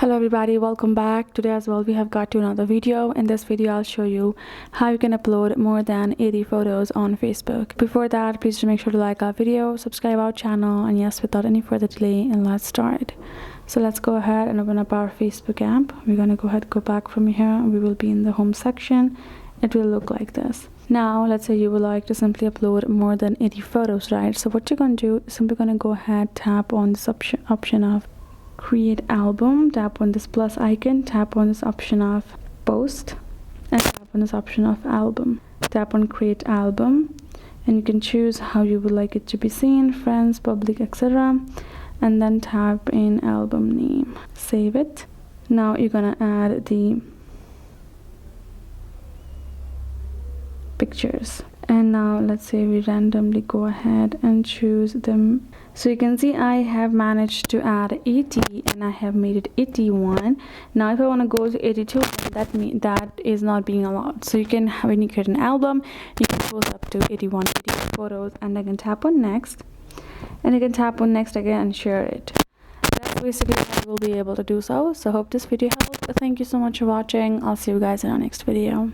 Hello everybody, welcome back. Today as well we have got to another video. In this video I'll show you how you can upload more than 80 photos on Facebook. Before that, please do make sure to like our video, subscribe our channel, and yes, without any further delay, and let's start. So let's go ahead and open up our Facebook app. We're gonna go ahead, go back from here. We will be in the home section. It will look like this. Now let's say you would like to simply upload more than 80 photos, right? So what you're gonna do is simply gonna go ahead, tap on this option of create album, tap on this plus icon, tap on this option of post, and tap on this option of album. Tap on create album, and you can choose how you would like it to be seen, friends, public, etc. And then tap in album name, save it. Now you're gonna add the pictures, and now let's say we randomly go ahead and choose them. So you can see I have managed to add 80 and I have made it 81. Now if I want to go to 82, then that is not being allowed. So you can, when you create an album, you can post up to 81 photos, and I can tap on next, and you can tap on next again and share it. That's basically how you will be able to do so. So hope this video helped. Thank you so much for watching. I'll see you guys in our next video.